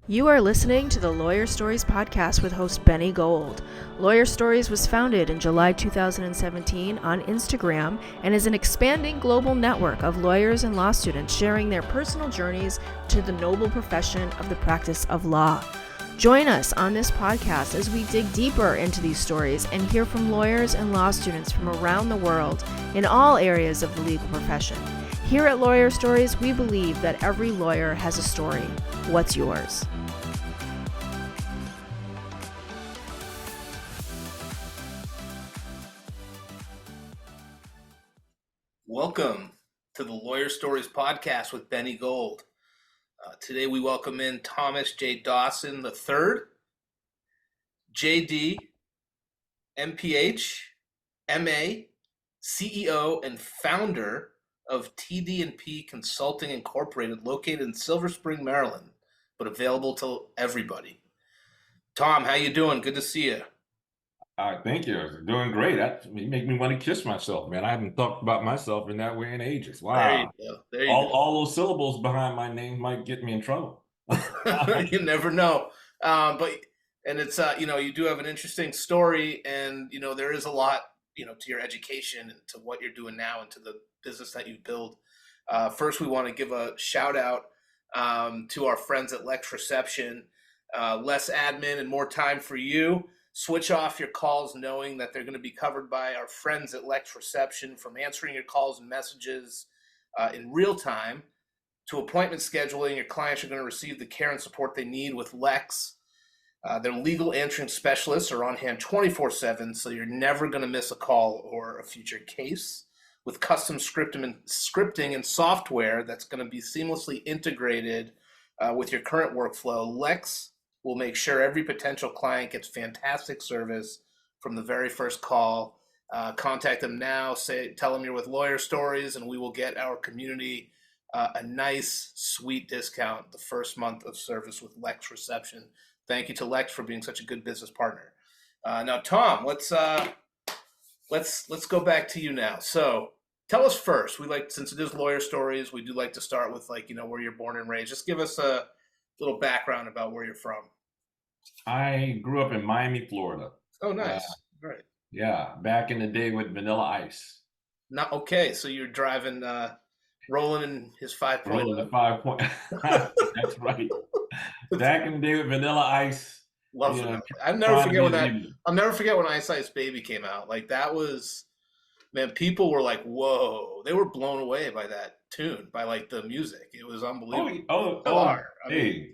You are listening to the Lawyer Stories podcast with host Benny Gold. Lawyer Stories was founded in July 2017 on Instagram and is an expanding global network of lawyers and law students sharing their personal journeys to the noble profession of the practice of law. Join us on this podcast as we dig deeper into these stories and hear from lawyers and law students from around the world in all areas of the legal profession. Here at Lawyer Stories, we believe that every lawyer has a story. What's yours? Welcome to the Lawyer Stories podcast with Benny Gold. Today we welcome in Thomas J. Dawson III, JD, MPH, MA, CEO, and founder of TD&P Consulting Incorporated, located in Silver Spring, Maryland, but available to everybody. Tom, how you doing? Good to see you. Thank you. Doing great. That make me want to kiss myself, man. I haven't thought about myself in that way in ages. Wow. There you go. There you All those syllables behind my name might get me in trouble. go. You never know. And it's you do have an interesting story, and there is a lot to your education and to what you're doing now and to the business that you build. First, we want to give a shout out to our friends at Lex Reception. Less admin and more time for you. Switch off your calls knowing that they're going to be covered by our friends at Lex Reception, from answering your calls and messages in real time to appointment scheduling. Your clients are going to receive the care and support they need with Lex. Their legal answering specialists are on hand 24/7, so you're never going to miss a call or a future case. With custom scripting and software that's going to be seamlessly integrated with your current workflow, Lex will make sure every potential client gets fantastic service from the very first call. Contact them now. Tell them you're with Lawyer Stories, and we will get our community a nice, sweet discount the first month of service with Lex Reception. Thank you to Lex for being such a good business partner. Now, Tom, let's go back to you now. So, tell us first. Since it is Lawyer Stories, we do like to start with where you're born and raised. Just give us a little background about where you're from. I grew up in Miami, Florida. Oh, nice. Right. Yeah, back in the day with Vanilla Ice. Okay, so you're driving, rolling in his 5.0. Rolling the 5.0. That's right. Back in the day with Vanilla Ice. Love Vanilla. I'll never forget when Ice Ice Baby came out. Like, that was, man, people were like, whoa. They were blown away by that tune, by the music. It was unbelievable. Hey.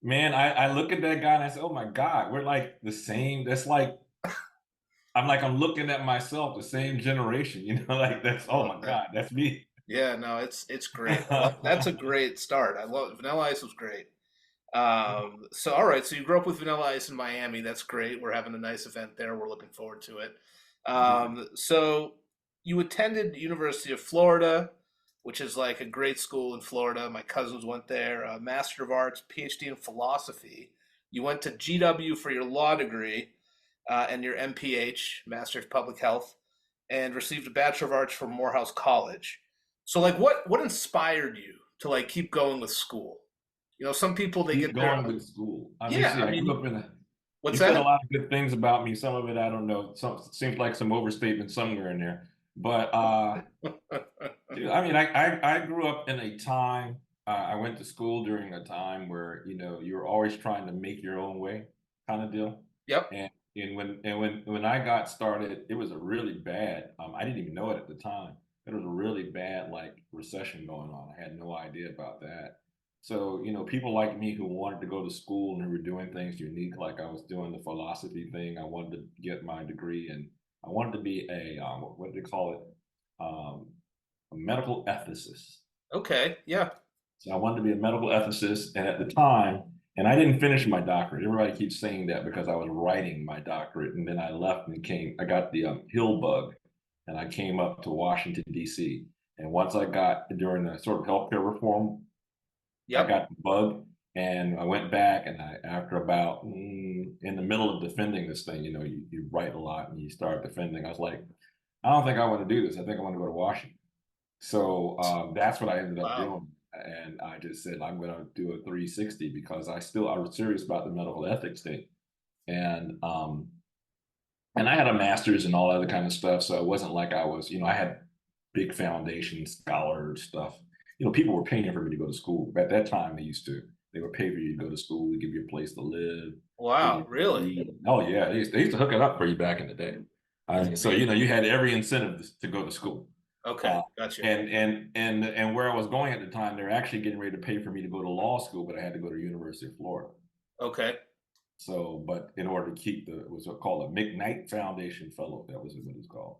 Man, I look at that guy and I say, oh my God, we're like the same. That's like, I'm looking at myself, the same generation, that's, oh my God, that's me. Yeah, no, it's great. That's a great start. I love it. Vanilla Ice was great. So, all right, so you grew up with Vanilla Ice in Miami. That's great. We're having a nice event there. We're looking forward to it. So you attended University of Florida, which is like a great school in Florida. My cousins went there. Master of Arts, PhD in philosophy. You went to GW for your law degree and your MPH, Master of Public Health, and received a Bachelor of Arts from Morehouse College. So, what inspired you to keep going with school? Some people get going with school. I grew up in what's that? Said a lot of good things about me. Some of it I don't know. Seems like some overstatement somewhere in there. But I grew up in a time. I went to school during a time where you're always trying to make your own way, kind of deal. Yep. And when I got started, it was a really bad. I didn't even know it at the time. It was a really bad recession going on. I had no idea about that. So people like me who wanted to go to school and who were doing things unique, like I was doing the philosophy thing. I wanted to get my degree, and I wanted to be a what do they call it? A medical ethicist. Okay, yeah. So I wanted to be a medical ethicist, and at the time, and I didn't finish my doctorate. Everybody keeps saying that because I was writing my doctorate, and then I left and I got the Hill bug, and I came up to Washington, D.C. And once I got during the sort of healthcare reform, I got the bug, and I went back, and after about in the middle of defending this thing, you write a lot and you start defending. I was like, I don't think I want to do this. I think I want to go to Washington. So that's what I ended up doing. and I just said, I'm going to do a 360 because I was serious about the medical ethics thing. And I had a master's and all other kind of stuff. So it wasn't like I was, I had big foundation scholar stuff. People were paying for me to go to school. At that time, they would pay for you to go to school, to give you a place to live. Wow, really? Oh yeah, they used to hook it up for you back in the day. So you had every incentive to go to school. Okay, gotcha. And where I was going at the time, they're actually getting ready to pay for me to go to law school, but I had to go to University of Florida. Okay. So, but in order to keep it was called a McKnight Foundation Fellow. That was what it's called.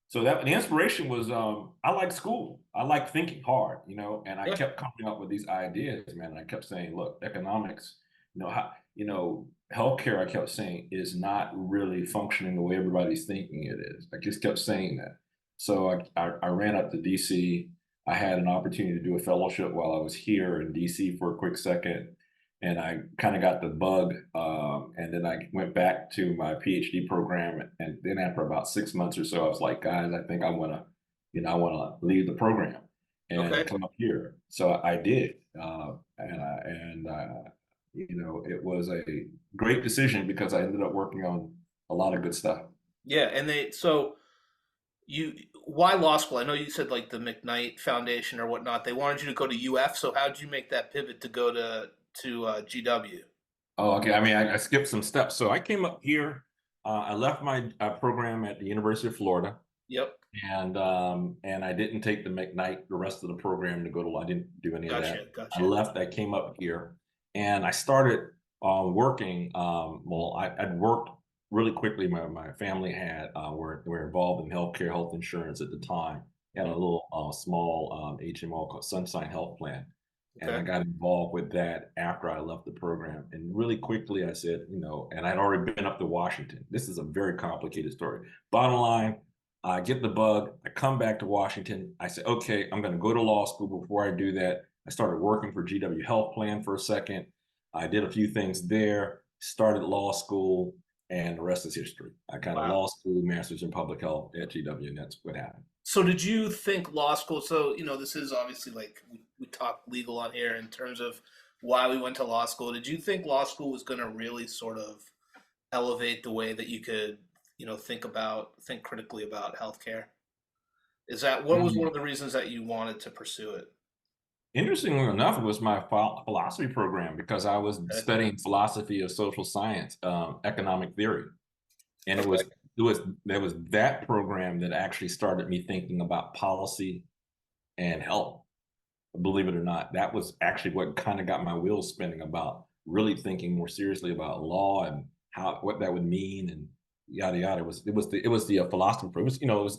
So that the inspiration was, I like school. I like thinking hard, and I kept coming up with these ideas, man. And I kept saying, look, economics, healthcare, I kept saying, is not really functioning the way everybody's thinking it is. I just kept saying that. So I ran up to DC. I had an opportunity to do a fellowship while I was here in DC for a quick second. And I kind of got the bug. And then I went back to my PhD program. And then after about 6 months or so, I was like, guys, I think I want to leave the program and come up here. So I did. It was a great decision because I ended up working on a lot of good stuff. Yeah, and why law school? I know you said like the McKnight Foundation or whatnot. They wanted you to go to UF. So how did you make that pivot to go to GW? Oh, okay. I mean, I skipped some steps. So I came up here. I left my program at the University of Florida. Yep. And I didn't take the McKnight, the rest of the program to go to. I didn't do any of that. Gotcha. I left. I came up here, and I started working. I'd worked really quickly. My family had were involved in healthcare, health insurance at the time. Had a little small HMO called Sunshine Health Plan. And I got involved with that after I left the program. And really quickly, I said, and I'd already been up to Washington. This is a very complicated story. Bottom line, I get the bug. I come back to Washington. I said, okay, I'm going to go to law school. Before I do that, I started working for GW Health Plan for a second. I did a few things there, started law school, and the rest is history. I kind of law school, master's in public health at GW, and that's what happened. So did you think law school, so, this is obviously like we talk legal on here in terms of why we went to law school. Did you think law school was going to really sort of elevate the way that you could, think critically about healthcare? What was one of the reasons that you wanted to pursue it? Interestingly enough, it was my philosophy program because I was studying philosophy of social science, economic theory. And it was that program that actually started me thinking about policy and health. Believe it or not, that was actually what kind of got my wheels spinning about really thinking more seriously about law and what that would mean and yada yada. It was the philosophy program.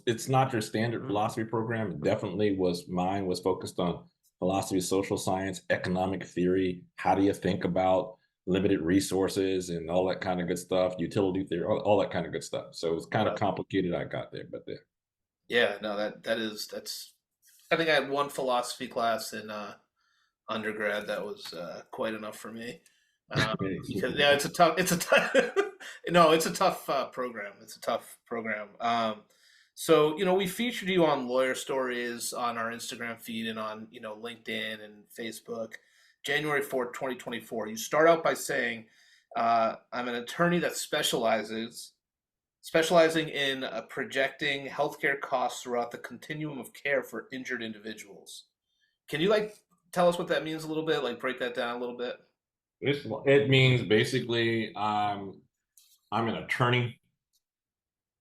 It's not your standard philosophy program. It definitely was. Mine was focused on philosophy, social science, economic theory. How do you think about limited resources and all that kind of good stuff, utility theory, all that kind of good stuff. So it was kind of complicated. I got there, but there. Yeah, no, that's. I think I had one philosophy class in undergrad that was quite enough for me. Because it's a tough. No, it's a tough program. It's a tough program. So we featured you on Lawyer Stories on our Instagram feed and on LinkedIn and Facebook. January 4th, 2024. You start out by saying, I'm an attorney that specializing in projecting healthcare costs throughout the continuum of care for injured individuals. Can you tell us what that means a little bit? Break that down a little bit? It means basically I'm an attorney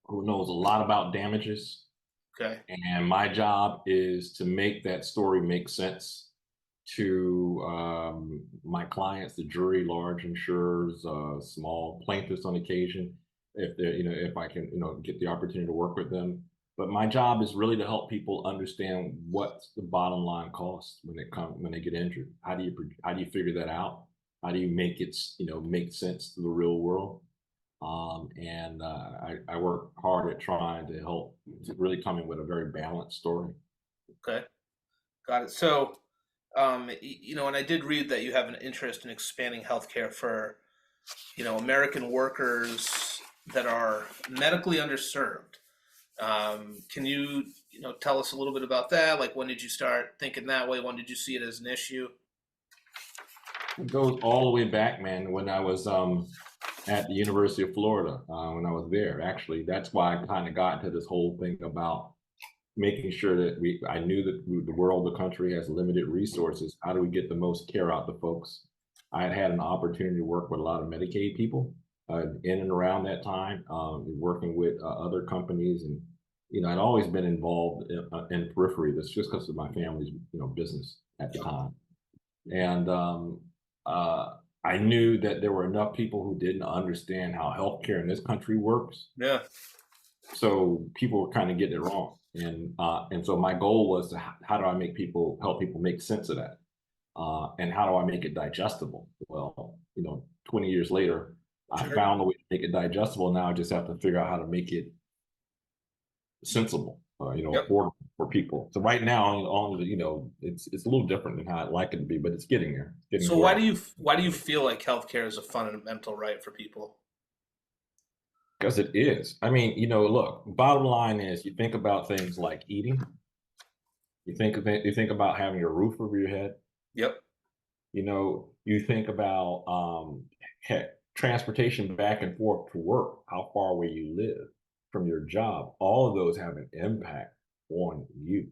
who knows a lot about damages. Okay. And my job is to make that story make sense to my clients, the jury, large insurers, small plaintiffs on occasion, if I can, get the opportunity to work with them. But my job is really to help people understand what's the bottom line cost when they get injured. How do you figure that out? How do you make it, make sense to the real world? I work hard at trying to help to really come in with a very balanced story. Okay, got it. So, and I did read that you have an interest in expanding healthcare for, American workers that are medically underserved. Can you, tell us a little bit about that. Like, when did you start thinking that way? When did you see it as an issue? It goes all the way back, man, when I was at the University of Florida, when I was there. Actually, that's why I kind of got into this whole thing about making sure that I knew that the world, the country has limited resources. How do we get the most care out to folks? I had an opportunity to work with a lot of Medicaid people in and around that time, working with other companies, and I'd always been involved in periphery. That's just because of my family's business at the time, and I knew that there were enough people who didn't understand how healthcare in this country works. Yeah. So people were kind of getting it wrong, and so my goal was to how do I help people make sense of that, and how do I make it digestible? Well, 20 years later, I found a way to make it digestible. Now I just have to figure out how to make it sensible, affordable for people. So right now, it's a little different than how I'd like it to be, but it's getting there. So why do you feel like healthcare is a fundamental right for people? Because it is. I mean, look, bottom line is you think about things like eating. You think about having a roof over your head. Yep. You think about heck, transportation back and forth to work, how far away you live from your job. All of those have an impact on you,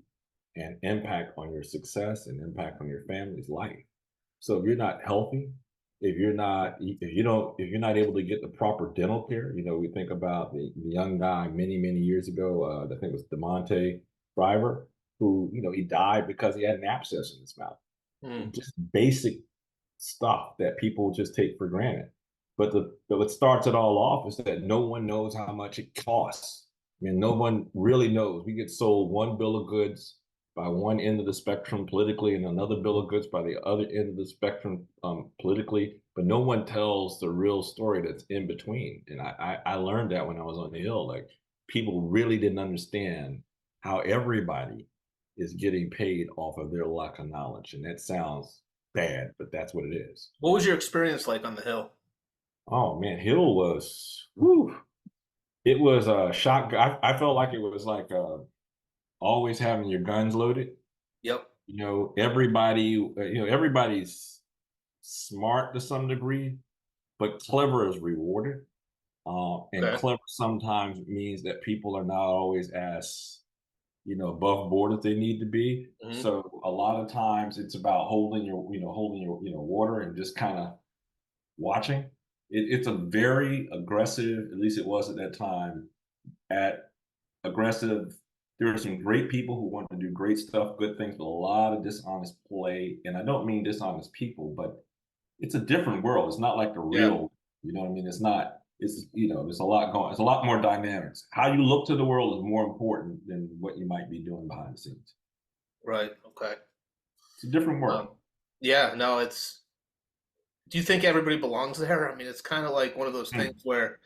and impact on your success, and impact on your family's life. So if you're not healthy, if you're not able to get the proper dental care, we think about the young guy many years ago. I think it was DeMonte Driver, who he died because he had an abscess in his mouth. Just basic stuff that people just take for granted. But what starts it all off is that no one knows how much it costs. I mean, no one really knows. We get sold one bill of goods by one end of the spectrum politically, and another bill of goods by the other end of the spectrum politically, but no one tells the real story that's in between. And I learned that when I was on the Hill. Like, people really didn't understand how everybody is getting paid off of their lack of knowledge. And that sounds bad, but that's what it is. What was your experience like on the Hill? Oh man, Hill was, whew, it was a shock. I felt like it was like always having your guns loaded. Yep. Everybody's smart to some degree, but clever is rewarded. And clever sometimes means that people are not always as above board as they need to be. So a lot of times it's about holding your water and just kind of watching. It's a very aggressive, at least it was at that time, aggressive. There are some great people who want to do great stuff, good things, but a lot of dishonest play. And I don't mean dishonest people, but it's a different world. It's not like the real, you know what I mean? It's not, there's a lot going, it's a lot more dynamics. How you look to the world is more important than what you might be doing behind the scenes. Right. Okay. It's a different world. Yeah, no, do you think everybody belongs there? I mean, it's kind of like one of those things where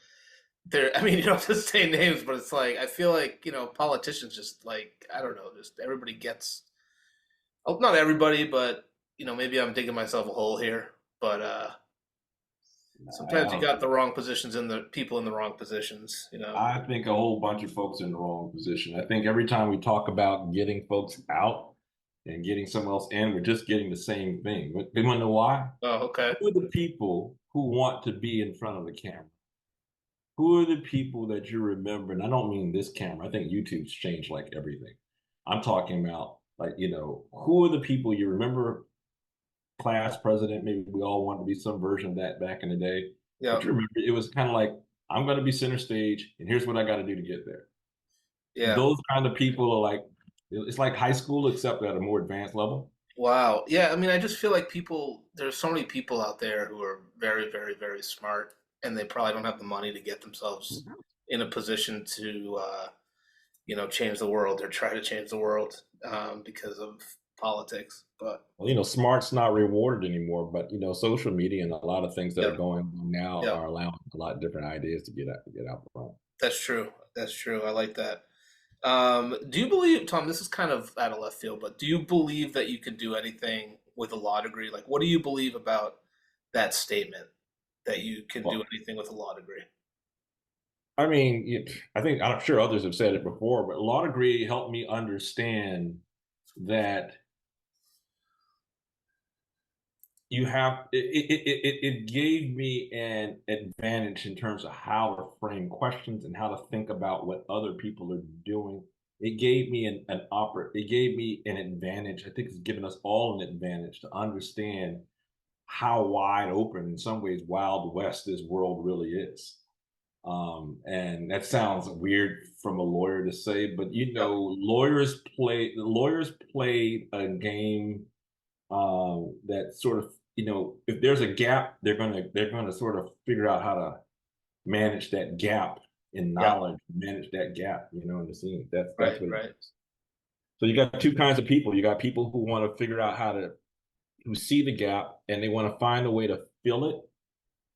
I mean, you don't have to say names, but it's like, I feel like, politicians just like, I don't know, just everybody gets, not everybody, but, maybe I'm digging myself a hole here, but sometimes you got the wrong positions and the people in the wrong positions, I think a whole bunch of folks in the wrong position. I think every time we talk about getting folks out and getting someone else in, we're just getting the same thing. But you want to know why? Oh, okay. Who are the people who want to be in front of the camera? Who are the people that you remember? And I don't mean this camera. I think YouTube's changed like everything. I'm talking about who are the people you remember? Class president, maybe we all wanted to be some version of that back in the day. Yeah. But you remember, it was kind of like, I'm going to be center stage, and here's what I got to do to get there. Yeah. Those kind of people are like, it's like high school, except at a more advanced level. Wow. Yeah. I mean, I just feel like there's so many people out there who are very, very, very smart, and they probably don't have the money to get themselves in a position to, change the world or try to change the world because of politics. But smart's not rewarded anymore. But social media and a lot of things that are going on now are allowing a lot of different ideas to get out front. That's true. That's true. I like that. Do you believe, Tom, this is kind of out of left field, but do you believe that you can do anything with a law degree? Like, what do you believe about that statement, that you can do anything with a law degree? I mean, I'm sure others have said it before, but law degree helped me understand that it gave me an advantage in terms of how to frame questions and how to think about what other people are doing. It gave me it gave me an advantage. I think it's given us all an advantage to understand how wide open, in some ways, Wild West this world really is. And that sounds weird from a lawyer to say, but Yep. lawyers played a game that sort of, if there's a gap, they're gonna sort of figure out how to manage that gap in Yep. knowledge, manage that gap, in the scene. That's Right. what it Right. is. So you got two kinds of people. You got people who want to figure out who see the gap and they want to find a way to fill it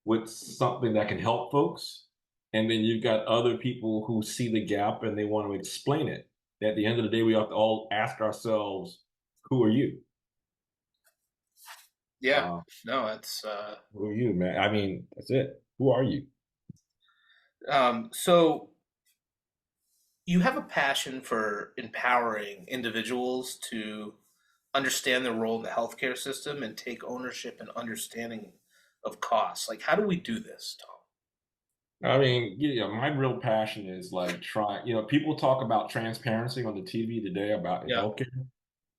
with something that can help folks. And then you've got other people who see the gap and they want to explain it. At the end of the day, we have to all ask ourselves, who are you? Yeah. Uh, No, it's who are you, man? I mean, that's it. Who are you? so you have a passion for empowering individuals to understand their role in the healthcare system and take ownership and understanding of costs. Like, how do we do this, Tom? I mean, my real passion is like people talk about transparency on the TV today about Yeah. healthcare.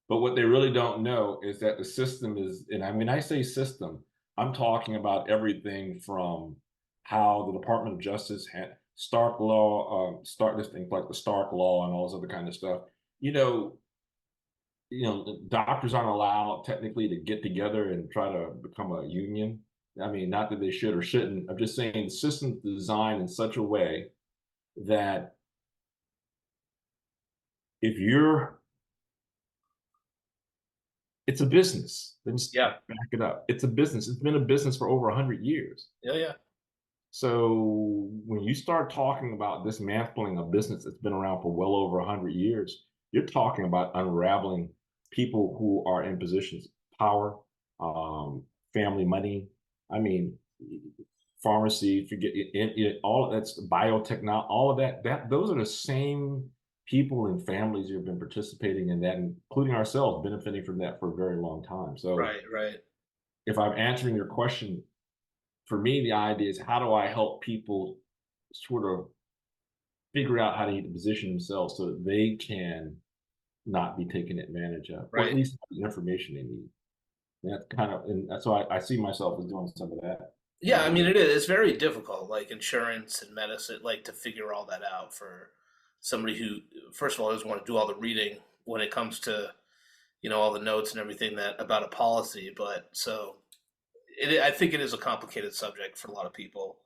But what they really don't know is that the system is, and I mean, I say system, I'm talking about everything from how the Department of Justice had Stark law, start this thing like the Stark law and all this other kind of stuff. You know, the doctors aren't allowed technically to get together and try to become a union. I mean, not that they should or shouldn't. I'm just saying the system's designed in such a way that if you're it's a business. Let's Yeah. back it up. It's a business. It's been a business for over 100 years. Yeah. Yeah. So when you start talking about dismantling a business that's been around for well over 100 years, you're talking about unraveling people who are in positions of power, family money. I mean, pharmacy, forget all of that's biotechnology, all of that those are the same people and families who have been participating in that, including ourselves, benefiting from that for a very long time. So Right. Right. if I'm answering your question, for me, the idea is how do I help people sort of figure out how to get to position themselves so that they can not be taken advantage of, or at Right. least have the information they need. And that's kind of, and that's why I see myself as doing some of that on a Yeah. I mean, regular. it is. It's very difficult, like insurance and medicine, like to figure all that out for somebody who, first of all, doesn't want to do all the reading when it comes to, all the notes and everything that about a policy. But so I think it is a complicated subject for a lot of people.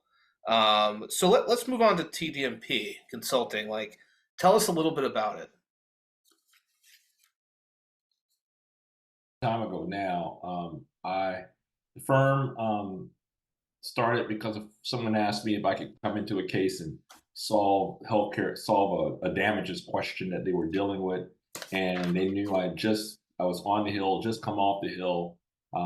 So let's move on to TDMP Consulting. Like, tell us a little bit about it. Time ago now, the firm started because of someone asked me if I could come into a case and solve a damages question that they were dealing with, and they knew I was on the hill, just come off the hill, they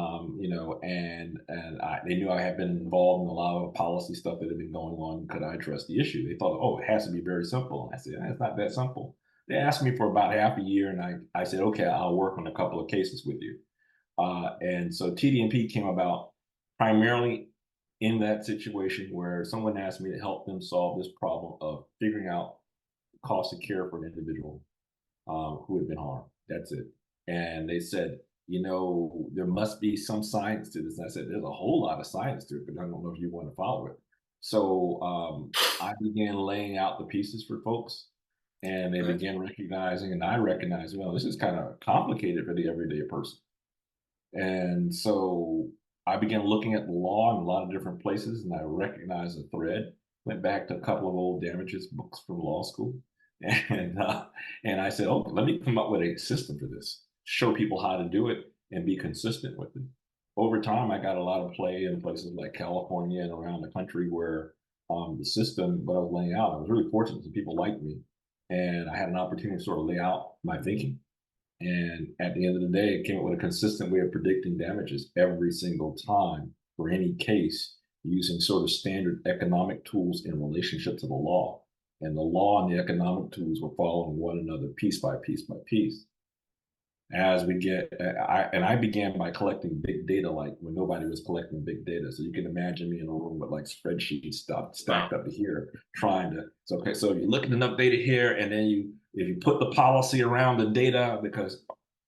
knew I had been involved in a lot of policy stuff that had been going on. Could I address the issue? They thought, oh, it has to be very simple. And I said, it's not that simple. They asked me for about half a year, and I said, okay, I'll work on a couple of cases with you. And so TD&P came about primarily in that situation where someone asked me to help them solve this problem of figuring out the cost of care for an individual who had been harmed. That's it. And they said, there must be some science to this. And I said, there's a whole lot of science to it, but I don't know if you want to follow it. So I began laying out the pieces for folks, and they Okay. began recognizing, and I recognized, well, this is kind of complicated for the everyday person. And so I began looking at the law in a lot of different places, and I recognized a thread. Went back to a couple of old damages books from law school, and I said, "Oh, let me come up with a system for this. Show people how to do it and be consistent with it." Over time, I got a lot of play in places like California and around the country where the system, what I was laying out, I was really fortunate that people liked me, and I had an opportunity to sort of lay out my thinking. And at the end of the day, it came up with a consistent way of predicting damages every single time for any case using sort of standard economic tools in relationship to the law. And the law and the economic tools were following one another piece by piece by piece. As we get, I began by collecting big data like when nobody was collecting big data. So you can imagine me in a room with like spreadsheets stacked up to here, trying to. So okay, so you're looking enough data here, and then if you put the policy around the data, because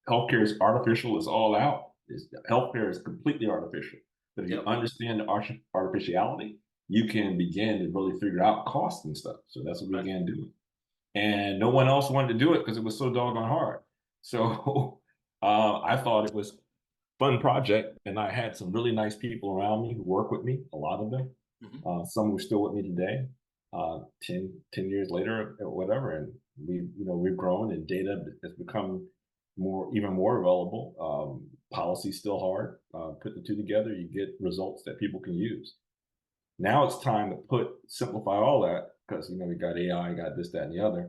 healthcare is artificial, it's all out. Healthcare is completely artificial. But if you understand the artificiality, you can begin to really figure out costs and stuff. So that's what we began doing. And no one else wanted to do it because it was so doggone hard. So I thought it was a fun project, and I had some really nice people around me who work with me, a lot of them. Some who are still with me today, 10 years later or whatever. And we've grown, and data has become even more available. Policy's still hard. Put the two together, you get results that people can use. Now it's time to simplify all that, because we got AI, got this, that, and the other.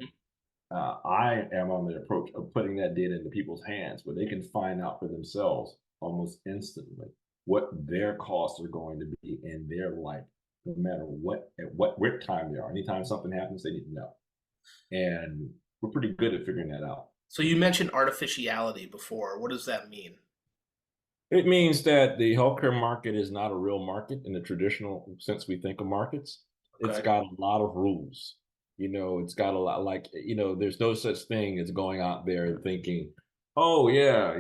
I am on the approach of putting that data into people's hands where they can find out for themselves almost instantly what their costs are going to be in their life, no matter what time they are. Anytime something happens, they need to know. And we're pretty good at figuring that out. So you mentioned artificiality before. What does that mean? It means that the healthcare market is not a real market in the traditional sense we think of markets. Okay. It's got a lot of rules. It's got a lot, there's no such thing as going out there and thinking, oh yeah,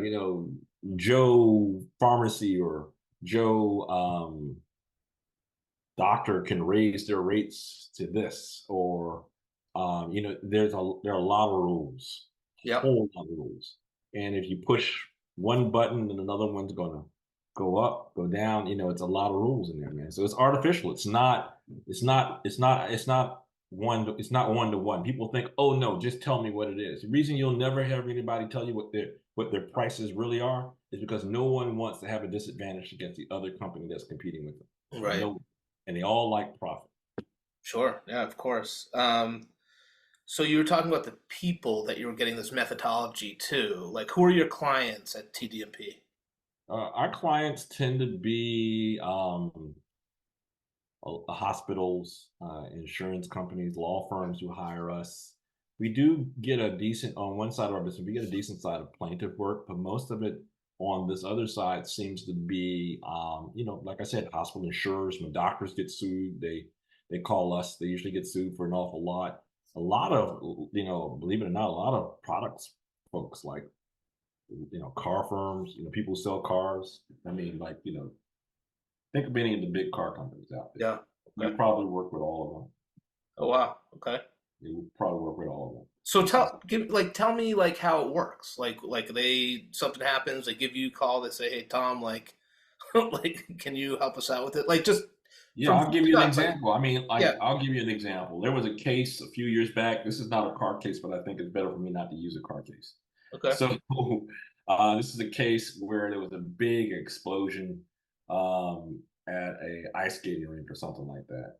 Joe Pharmacy or Joe doctor can raise their rates to this, or there are a lot of rules, a whole lot of rules. And if you push one button, then another one's gonna go up, go down. It's a lot of rules in there, man. So it's artificial. It's not one to one. People think, oh no, just tell me what it is. The reason you'll never have anybody tell you what their prices really are is because no one wants to have a disadvantage against the other company that's competing with them. Right. And they all like profit. Sure. Yeah, of course. So you were talking about the people that you were getting this methodology to. Like, who are your clients at TD&P? Our clients tend to be hospitals, insurance companies, law firms who hire us. We do get on one side of our business, we get a decent side of plaintiff work, but most of it on this other side seems to be, like I said, hospital insurers. When doctors get sued, they call us. They usually get sued for an awful lot. A lot of, believe it or not, a lot of products folks, like, car firms, people who sell cars. I mean, think of any of the big car companies out there. Yeah. Okay. You probably work with all of them. Oh, wow. Okay. You would probably work with all of them. So tell me how it works. Something happens, they give you a call, they say, hey, Tom, can you help us out with it? I'll give you an example. I'll give you an example. There was a case a few years back. This is not a car case, but I think it's better for me not to use a car case. Okay. So this is a case where there was a big explosion at a ice skating rink or something like that.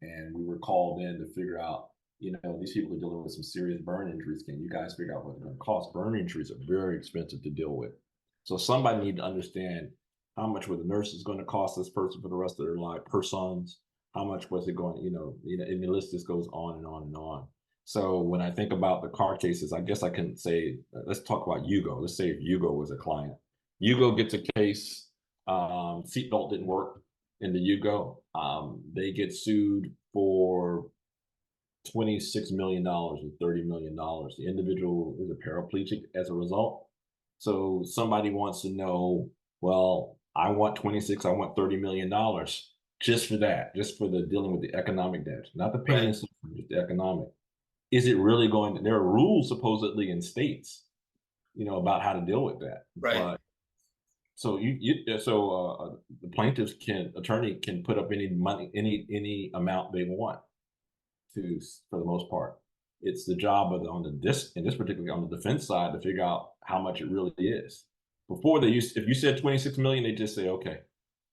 And we were called in to figure out, these people are dealing with some serious burn injuries. Can you guys figure out what they're going to cost? Burn injuries are very expensive to deal with. So somebody need to understand how much were the nurses going to cost this person for the rest of their life, persons, how much was it going, and the list just goes on and on and on. So when I think about the car cases, I guess I can say, let's talk about Yugo. Let's say if Yugo was a client. Yugo gets a case, seatbelt didn't work in the Yugo. They get sued for $26 million or $30 million. The individual is a paraplegic as a result. So somebody wants to know, well, I want 26, I want $30 million just for that, just for the dealing with the economic damage, not the pain and suffering, just the economic. Is it really going to, there are rules supposedly in states, about how to deal with that. Right. But, so the plaintiff's attorney can put up any money, any amount they want to, for the most part. It's the job of in this particular, on the defense side, to figure out how much it really is. Before if you said 26 million, they just say, okay.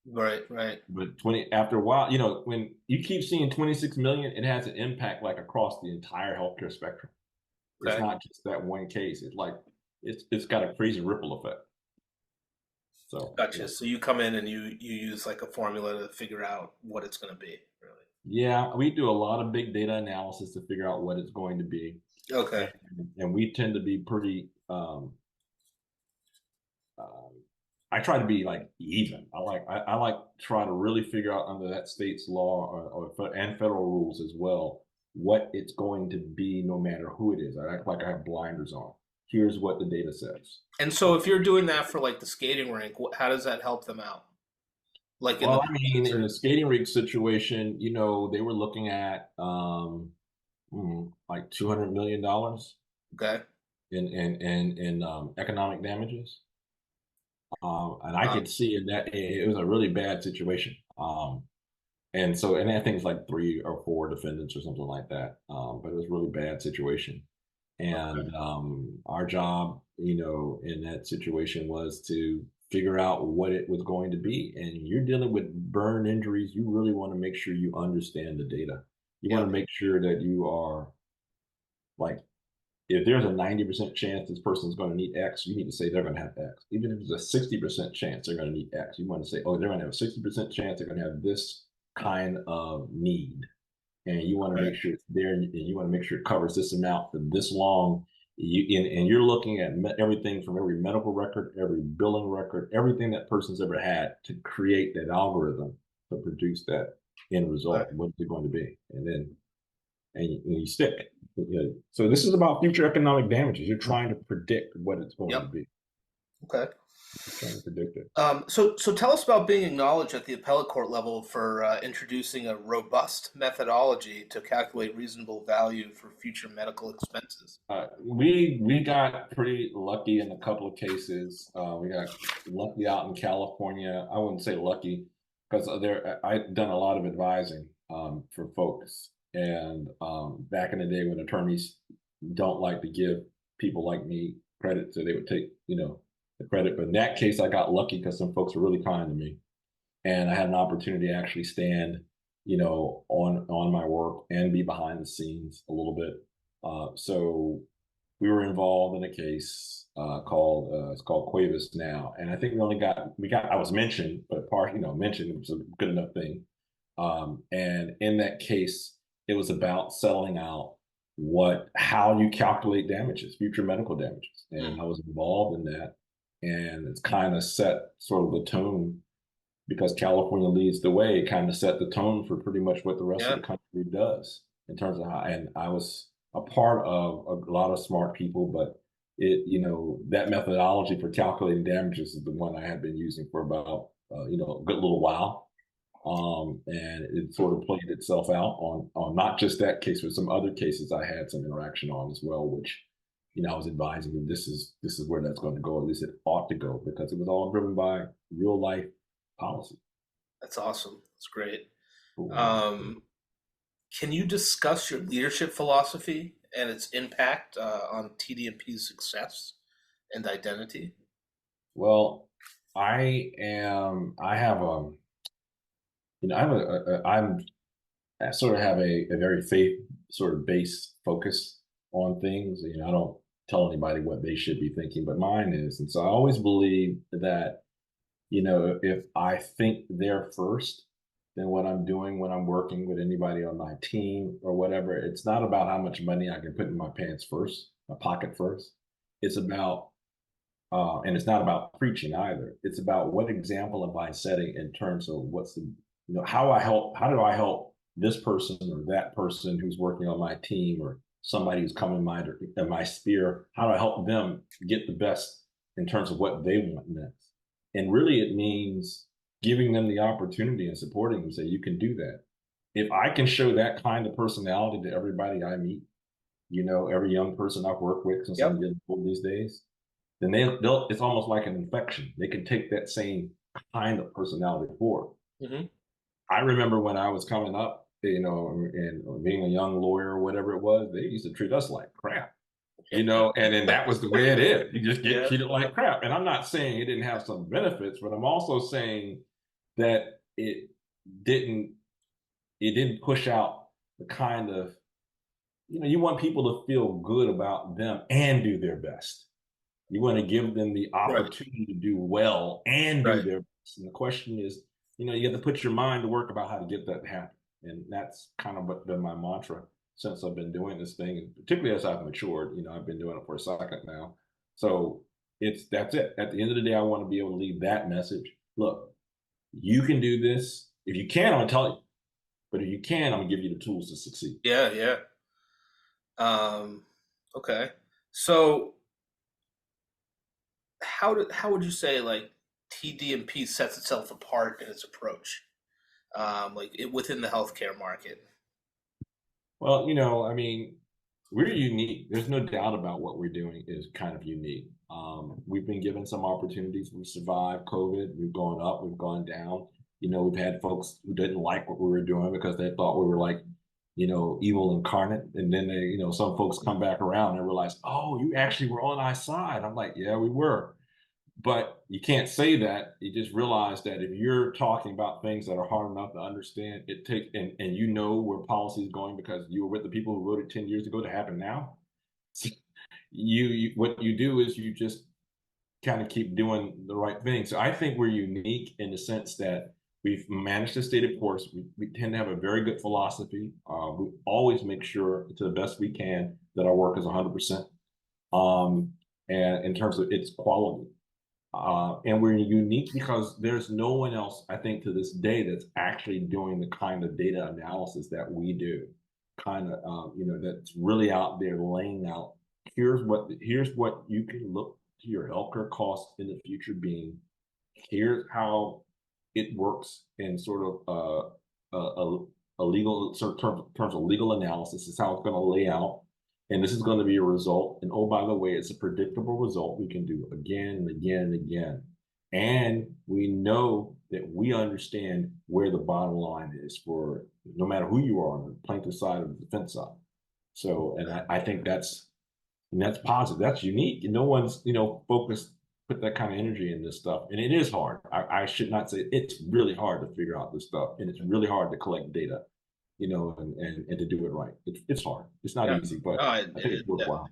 Right. But after a while, when you keep seeing 26 million, it has an impact across the entire healthcare spectrum. Okay. It's not just that one case. It's got a crazy ripple effect. So Gotcha. So you come in and you use like a formula to figure out what it's going to be, really. yeah, we do a lot of big data analysis to figure out what it's going to be. Okay. And we tend to be pretty I try to be like even. I like try to really figure out under that state's law and federal rules as well what it's going to be no matter who it is. I act like I have blinders on. Here's what the data says. And so if you're doing that for like the skating rink, how does that help them out? Like in Well, the I mean, in the skating rink situation, they were looking at like $200 million okay. in economic damages. And I Wow. could see in that it was a really bad situation. And I think it's like 3 or 4 defendants or something like that. But it was a really bad situation. Okay. And our job, in that situation was to figure out what it was going to be. And you're dealing with burn injuries. You really want to make sure you understand the data. You want Yep. to make sure that you are like, if there's a 90% chance this person's going to need X, you need to say they're going to have X. Even if there's a 60% chance they're going to need X, you want to say, oh, they're going to have a 60% chance they're going to have this kind of need. And you want to Right. make sure it's there, and you want to make sure it covers this amount for this long. And you're looking at everything from every medical record, every billing record, everything that person's ever had to create that algorithm to produce that end Right. result. What is it going to be? And you stick. So this is about future economic damages. You're trying to predict what it's going to Yep. be. Okay. You're trying to predict it. So tell us about being acknowledged at the appellate court level for introducing a robust methodology to calculate reasonable value for future medical expenses. We got pretty lucky in a couple of cases. We got lucky out in California. I wouldn't say lucky because I've done a lot of advising for folks. And back in the day when attorneys don't like to give people like me credit, so they would take, the credit. But in that case, I got lucky because some folks were really kind to me. And I had an opportunity to actually stand, on my work and be behind the scenes a little bit. So we were involved in a case it's called Cuevas now, and I think I was mentioned, but mentioned was a good enough thing. And in that case, it was about settling out how you calculate damages, future medical damages, and I was involved in that, and it's kind of set sort of the tone because California leads the way. It kind of set the tone for pretty much what the rest of Yeah. the country does in terms of how. And I was a part of a lot of smart people, but that methodology for calculating damages is the one I had been using for about a good little while. And it sort of played itself out on not just that case, but some other cases I had some interaction on as well, which I was advising them this is where that's going to go. At least it ought to go because it was all driven by real life policy. That's awesome. That's great. Cool. Can you discuss your leadership philosophy and its impact on TD&P's success and identity? Well, I am. I have I sort of have a very faith sort of based focus on things. I don't tell anybody what they should be thinking, but mine is, and so I always believe that if I think they're first, then what I'm doing when I'm working with anybody on my team or whatever, it's not about how much money I can put in my pants first, my pocket first. It's about, and it's not about preaching either. It's about what example am I setting in terms of what's the, how do I help this person or that person who's working on my team or somebody who's coming in my sphere? How do I help them get the best in terms of what they want next? And really, it means giving them the opportunity and supporting them. Say, you can do that. If I can show that kind of personality to everybody I meet, every young person I've worked with since I'm Yep. getting old these days, then they'll. It's almost like an infection. They can take that same kind of personality forward. Mm-hmm. I remember when I was coming up, and being a young lawyer or whatever it was, they used to treat us like crap. And then that was the way it is. You just get Yeah. treated like crap. And I'm not saying it didn't have some benefits, but I'm also saying that didn't it didn't push out the kind of, you want people to feel good about them and do their best. You want to give them the Right. opportunity to do well and do Right. their best. And the question is, you have to put your mind to work about how to get that to happen. And that's kind of been my mantra since I've been doing this thing, and particularly as I've matured. I've been doing it for a second now. So that's it. At the end of the day, I want to be able to leave that message. Look, you can do this. If you can, I'm gonna tell you. But if you can, I'm gonna give you the tools to succeed. Yeah. Yeah. Okay. So how would you say like TD&P sets itself apart in its approach, within the healthcare market? Well, I mean, we're unique. There's no doubt about what we're doing is kind of unique. We've been given some opportunities. We've survived COVID. We've gone up. We've gone down. We've had folks who didn't like what we were doing because they thought we were like, evil incarnate. And then some folks come back around and realize, oh, you actually were on our side. I'm like, yeah, we were. But you can't say that. You just realize that if you're talking about things that are hard enough to understand, it takes and you know where policy is going because you were with the people who wrote it 10 years ago to happen now. You what you do is you just kind of keep doing the right thing. So I think we're unique in the sense that we've managed to stay the course. We tend to have a very good philosophy. We always make sure to the best we can that our work is 100%. And in terms of its quality. And we're unique because there's no one else, I think, to this day that's actually doing the kind of data analysis that we do. That's really out there laying out. Here's what you can look to your healthcare costs in the future being. Here's how it works in sort of a legal sort of terms of legal analysis. This is how it's going to lay out. And this is going to be a result. And oh, by the way, it's a predictable result we can do again and again and again. And we know that we understand where the bottom line is for no matter who you are on the plaintiff side or the defense side. So, and I think that's positive. That's unique. And no one's, focused, put that kind of energy in this stuff. And it is hard. I should not say it's really hard to figure out this stuff. And it's really hard to collect data. And to do it right. It's hard. It's not Yeah. easy, but Oh, I think it's worthwhile.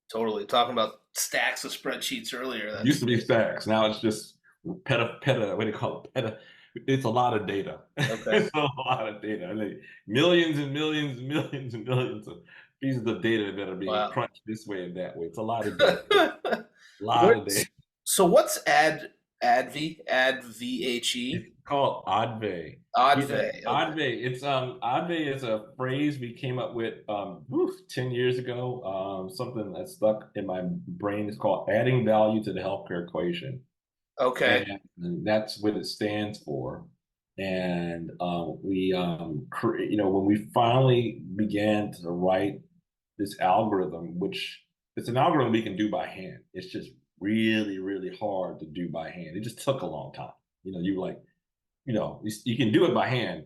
Totally. Talking about stacks of spreadsheets earlier. It used to be stacks. Now it's just peta. What do you call it? Peta. It's a lot of data. Okay. It's a lot of data. I mean, millions and millions and millions and millions of pieces of data that are being crunched this way and that way. It's a lot of data. A lot of data. So what's ADVE? ADVHE? It's called ADVE. ADVE. ADVE. It's ADVE is a phrase we came up with 10 years ago. Something that stuck in my brain is called adding value to the healthcare equation. Okay. And that's what it stands for. And when we finally began to write this algorithm, which it's an algorithm we can do by hand. It's just really, really hard to do by hand. It just took a long time. You can do it by hand.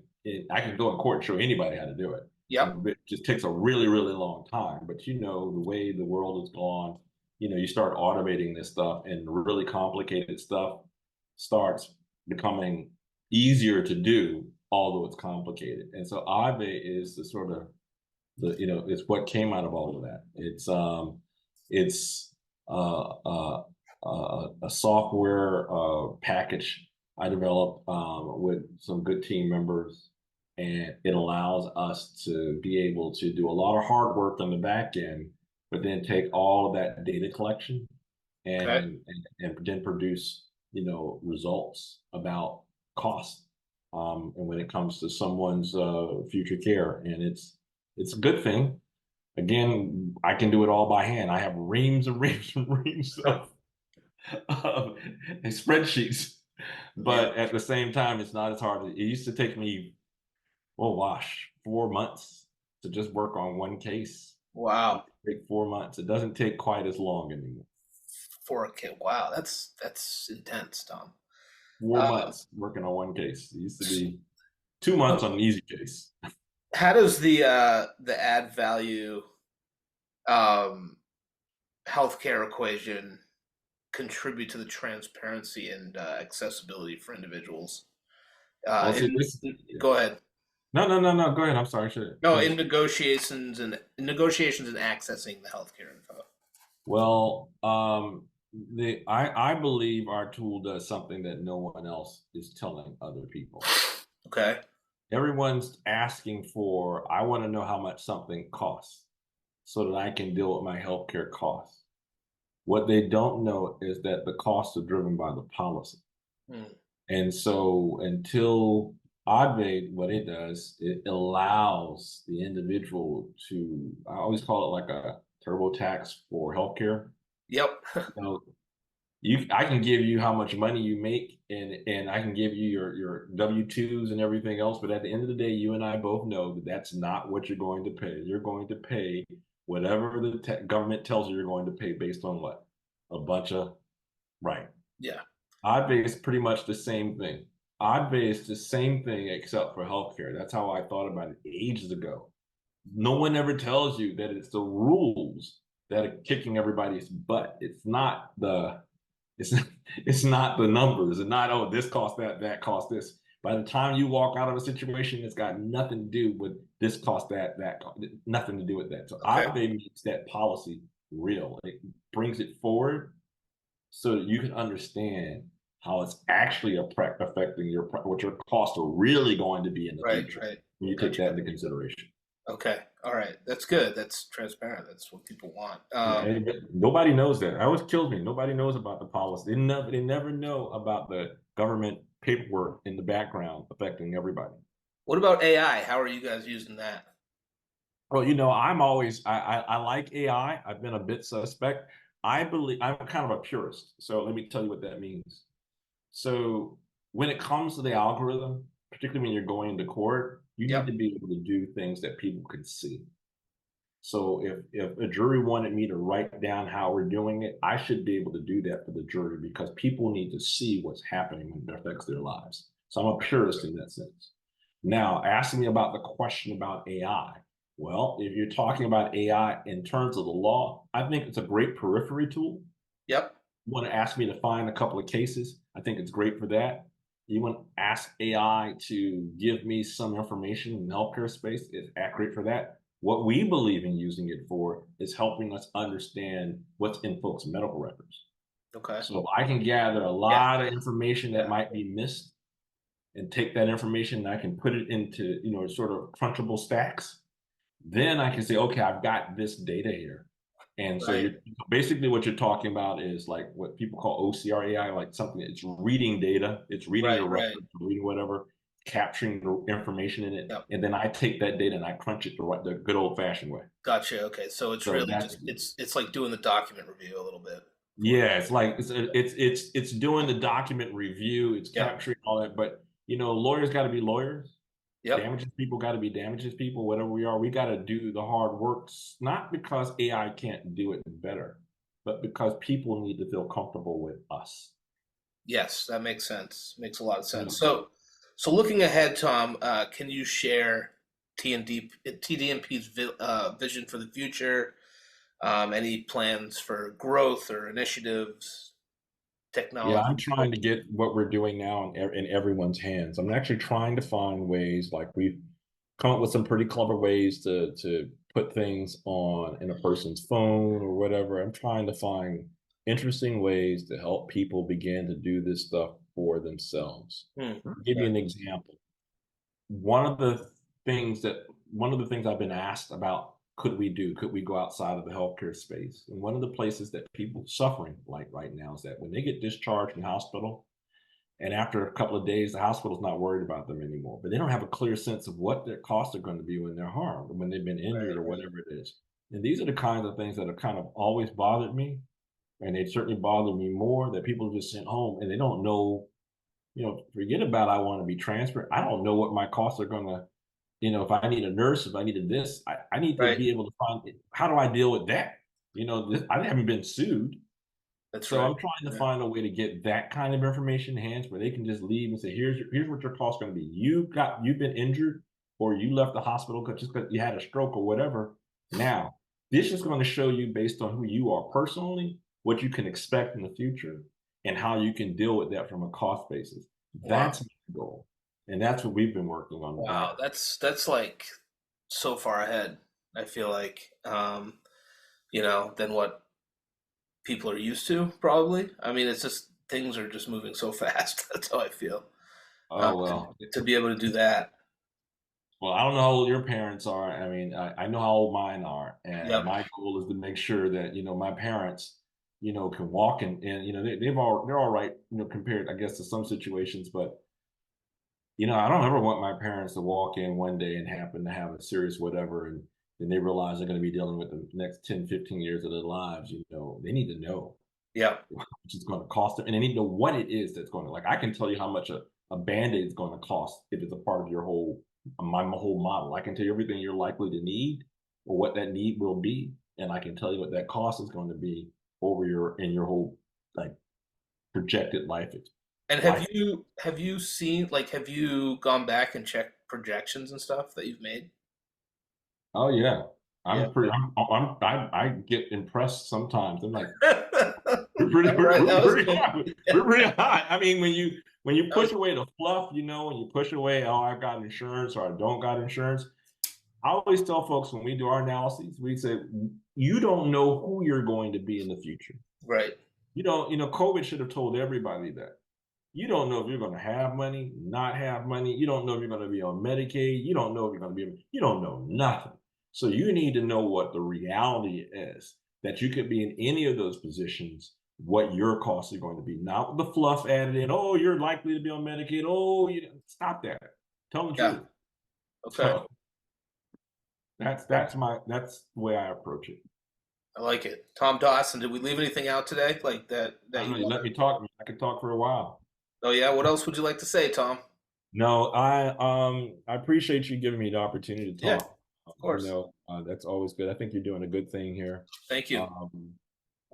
I can go in court and show anybody how to do it. Yeah. It just takes a really, really long time. But the way the world has gone, you start automating this stuff and really complicated stuff starts becoming easier to do, although it's complicated. And so ADVE is the sort of it's what came out of all of that. It's a software package I developed with some good team members, and it allows us to be able to do a lot of hard work on the back end, but then take all of that data collection and then produce results about cost and when it comes to someone's future care. And it's a good thing. Again, I can do it all by hand. I have reams and reams and reams of spreadsheets, but at the same time, it's not as hard. It used to take me, 4 months to just work on one case. Wow. It take 4 months. It doesn't take quite as long anymore. For a kid. Wow, that's intense, Tom. 4 months working on one case. It used to be 2 months on an easy case. How does the add value healthcare equation contribute to the transparency and accessibility for individuals? Go ahead. No. Go ahead. I'm sorry. Sure. No, in negotiations and accessing the healthcare info. Well, I believe our tool does something that no one else is telling other people. Okay. Everyone's asking for, I want to know how much something costs so that I can deal with my healthcare costs. What they don't know is that the costs are driven by the policy. Hmm. And so until Oddbait, what it does, it allows the individual to, I always call it like a TurboTax for healthcare. Yep. You know, I can give you how much money you make and I can give you your W-2s and everything else, but at the end of the day, you and I both know that that's not what you're going to pay. You're going to pay whatever the government tells you you're going to pay based on what? A bunch of right. Yeah. Oddbay is pretty much the same thing. Oddbay is the same thing except for healthcare. That's how I thought about it ages ago. No one ever tells you that it's the rules that are kicking everybody's butt. It's it's not the numbers and not, oh, this cost that cost this. By the time you walk out of a situation, it's got nothing to do with this cost that cost, nothing to do with that. So Okay. Oddbay makes that policy real. It brings it forward so that you can understand how it's actually affecting what your costs are really going to be in the Right. future Right. when you take Gotcha. that into consideration. Okay. All right. That's good. That's transparent. That's what people want. Yeah, nobody knows that. It always kills me. Nobody knows about the policy. They never know about the government paperwork in the background affecting everybody. What about AI? How are you guys using that? Well, I like AI. I've been a bit suspect. I believe I'm kind of a purist. So let me tell you what that means. So when it comes to the algorithm, particularly when you're going into court, you need Yep. to be able to do things that people can see. So if a jury wanted me to write down how we're doing it, I should be able to do that for the jury because people need to see what's happening when it affects their lives. So I'm a purist in that sense. Now, asking me about the question about AI. Well, if you're talking about AI in terms of the law, I think it's a great periphery tool. Yep. You want to ask me to find a couple of cases, I think it's great for that. You want to ask AI to give me some information in the healthcare space, it's accurate for that. What we believe in using it for is helping us understand what's in folks' medical records. Okay. So if I can gather a Yeah. lot of information that Yeah. might be missed and take that information and I can put it into, sort of crunchable stacks, then I can say, okay, I've got this data here. And so Right. you're basically what you're talking about is like what people call OCR AI, like something that's reading data, it's reading Right. your Right. records, reading whatever, capturing the information in it, Yep. and then I take that data and I crunch it the good old fashioned way. Gotcha. Okay. So it's So really that's just it's like doing the document review a little bit. yeah, it's like it's doing the document review, it's Yep. capturing all that, but lawyers got to be lawyers. Yep. Damages people got to be damages people, whatever we are. We got to do the hard work, not because AI can't do it better, but because people need to feel comfortable with us. Yes, that makes sense. Makes a lot of You sense. know, So looking ahead, Tom, can you share TDMP's vision for the future? Any plans for growth or initiatives, yeah, technology? I'm trying to get what we're doing now in everyone's hands. I'm actually trying to find ways, like we've come up with some pretty clever ways to put things on in a person's phone or whatever. I'm trying to find interesting ways to help people begin to do this stuff for themselves. Hmm. I'll give you an example. one of the one of the things I've been asked about could we go outside of the healthcare space? And one of the places that people suffering like right now is that when they get discharged from the hospital and after a couple of days, the hospital's not worried about them anymore, but they don't have a clear sense of what their costs are going to be when they're harmed, when they've been injured Right, or right. whatever it is. And these are the kinds of things that have kind of always bothered me. And they certainly bother me more that people are just sent home and they don't know, forget about I want to be transferred. I don't know what my costs are going to, if I need a nurse, if I needed this, I need to Right. be able to find how do I deal with that? I haven't been sued. That's So right. I'm trying to Yeah. find a way to get that kind of information in hands where they can just leave and say, here's what your cost going to be. You've been injured or you left the hospital just because you had a stroke or whatever. Now, this is going to show you based on who you are personally, what you can expect in the future and how you can deal with that from a cost basis. Wow. That's my goal. And that's what we've been working on in the Wow. background. That's like so far ahead. I feel like, than what people are used to, probably. I mean, it's just things are just moving so fast. That's how I feel. Oh, well. To be able to do that. Well, I don't know how old your parents are. I mean, I know how old mine are, and Yep. my goal is to make sure that, my parents, can walk and they're all right, compared, I guess, to some situations, but I don't ever want my parents to walk in one day and happen to have a serious whatever, and then they realize they're going to be dealing with the next 10, 15 years of their lives. They need to know Yep. which is going to cost them, and they need to know what it is that's going to, like, I can tell you how much a Band-Aid is going to cost if it's a part of your my whole model. I can tell you everything you're likely to need or what that need will be, and I can tell you what that cost is going to be in your whole, like, projected life. And have you seen, like, have you gone back and checked projections and stuff that you've made? Oh yeah. Yeah. I get impressed sometimes. I'm like, All right, that was good. we're pretty high. I mean, when you That push was, away the fluff, when you push away, oh, I've got insurance or I don't got insurance. I always tell folks when we do our analyses, we say, you don't know who you're going to be in the future. right. COVID should have told everybody that. You don't know if you're going to have money, not have money. You don't know if you're going to be on Medicaid. You don't know if you're going to be, you don't know nothing. So you need to know what the reality is, that you could be in any of those positions, what your costs are going to be. Not the fluff added in, oh, you're likely to be on Medicaid. Oh, stop that. Tell the Yeah. truth. Okay. So that's the way I approach it. I like it. Tom Dawson, did we leave anything out today? Like that You let me talk. I could talk for a while. Oh yeah, what else would you like to say, Tom? No, I appreciate you giving me the opportunity to talk. Yeah, of course. That's always good. I think you're doing a good thing here. Thank you.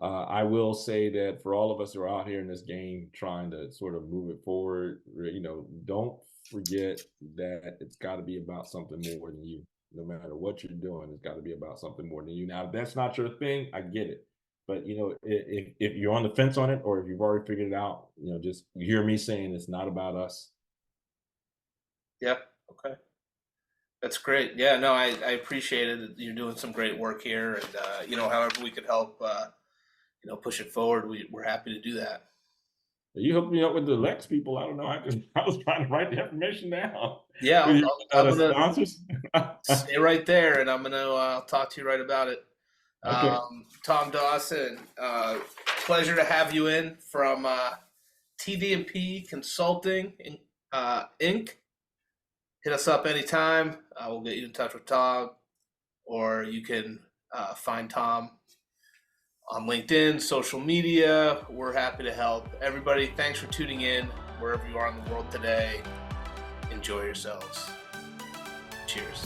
I will say that for all of us who are out here in this game trying to sort of move it forward, don't forget that it's got to be about something more than you. No matter what you're doing, it's got to be about something more than you. Now, if that's not your thing, I get it. But if you're on the fence on it, or if you've already figured it out, just hear me saying it's not about us. Yep. Okay. That's great. Yeah, no, I appreciate it. You're doing some great work here, and however we could help, push it forward, we're happy to do that. You hooked me up with the Lex people. I don't know. I was trying to write the information down. Yeah, I'm gonna sponsors. stay right there, and I'm gonna I'll talk to you right about it. Okay. Tom Dawson, pleasure to have you in from TD&P Consulting, Inc. Hit us up anytime. We'll get you in touch with Tom, or you can find Tom on LinkedIn, social media. We're happy to help. Everybody, thanks for tuning in wherever you are in the world today. Enjoy yourselves. Cheers.